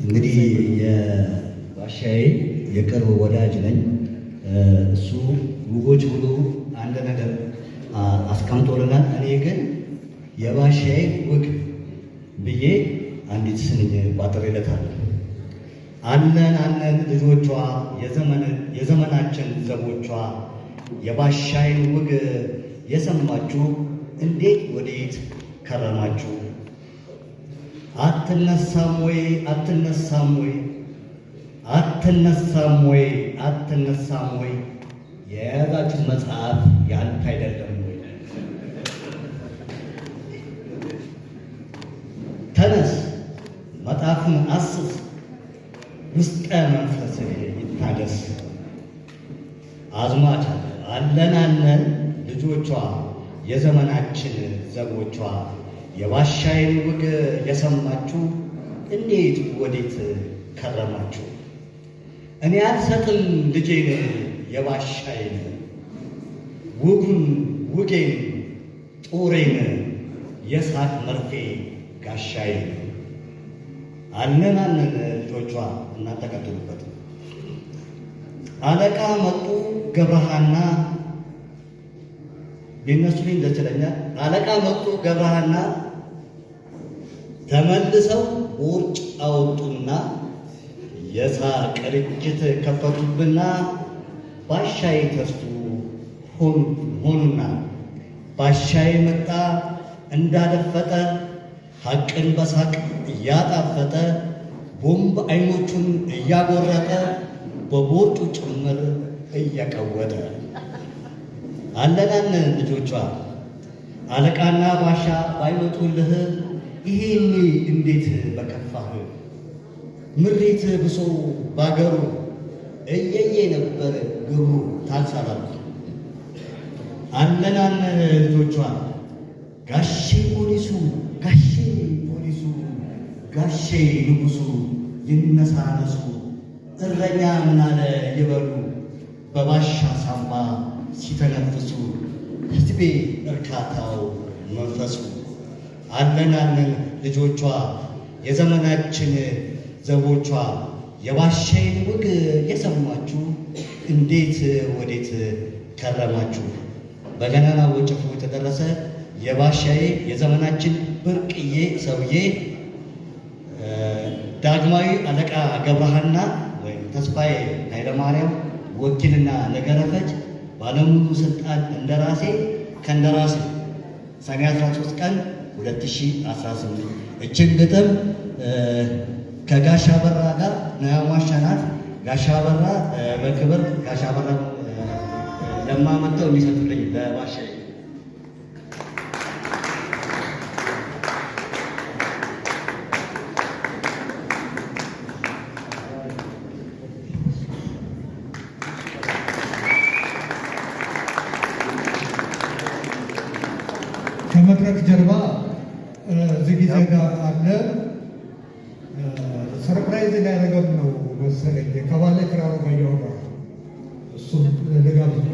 እንግዲህ የባሻዬ የቅርብ ወዳጅ ነኝ። እሱ ውጎች ብሎ አንድ ነገር አስቀምጦልናል። እኔ ግን የባሻዬ ውግ ብዬ አንዲት ስንኝ ቋጥሬለታለሁ። አለን ልጆቿ የዘመናችን ዘቦቿ የባሻዬን ውግ የሰማችሁ እንዴት ወዴት ከረማችሁ? አትነሳም ወይ አትነሳም ወይ አትነሳም ወይ አትነሳም ወይ? የያዛችሁ መጽሐፍ ያንተ አይደለም ወይ? ተነስ መጽሐፍን አስስ፣ ውስጠ መንፈስ ይታደስ። አዝማች አለን ልጆቿ የዘመናችን ዘቦቿ የባሻዬን ውግ የሰማችሁ እንዴት ወዴት ከረማችሁ? እኔ አልሰጥም ልጄን የባሻዬን ውጌን ጦሬን የሳቅ መርፌ ጋሻዬን። አለን ልጆቿ እናንተ ቀጥሉበት። አለቃ መጡ ገብረሃና ቢነሱልኝ ደስ ይለኛል። አለቃ መጡ ገብረሃና ተመልሰው ውርጭ አወጡና የሳቅ ርችት ከፈቱብና ባሻዬ ተስፉ ሆኑና ባሻዬ መጣ እንዳደፈጠ ሐቅን በሳቅ እያጣፈጠ ቦምብ አይኖቹን እያጎረጠ በቦርጩ ጭምር እየቀወጠ። አለን ልጆቿ አለቃና ባሻ ባይመጡልህ ይሄኔ እንዴት በከፋህ? ምሬት ብሶ ባገሩ እየየ ነበር ግብሩ ታልሳላሉ። አለን ልጆቿ ጋሼ ፖሊሱ ጋሼ ንጉሱ ይነሳነሱ እረኛ ምናለ ይበሉ በባሻ ሳምባ ሲተነፍሱ ሕዝቤ እርካታው መንፈሱ። አለን ልጆቿ የዘመናችን ዘቦቿ የባሻዬን ውግ የሰማችሁ እንዴት ወዴት ከረማችሁ? በገናና ወጨፎ የተደረሰ የባሻዬ የዘመናችን ብርቅዬ ሰውዬ ዳግማዊ አለቃ ገብረሃና ወይም ተስፋዬ ኃይለማርያም ወኪልና ነገረፈጅ ባለሙሉ ስልጣን እንደራሴ ከእንደራሴ ሰኔ 13 ቀን 2018 እችን ግጥም ከጋሻ በራ ጋር ነያሟሻናት ጋሻ በራ በክብር ጋሻ በራ ለማመጣው የሚሰጡልኝ ለባሻዬ ከመድረክ ጀርባ እዚህ ጊዜ ጋር አለ። ሰርፕራይዝ ሊያደርገን ነው መሰለኝ ከባለ ክራሩ ጋር እያወራ እሱ ልጋብዝ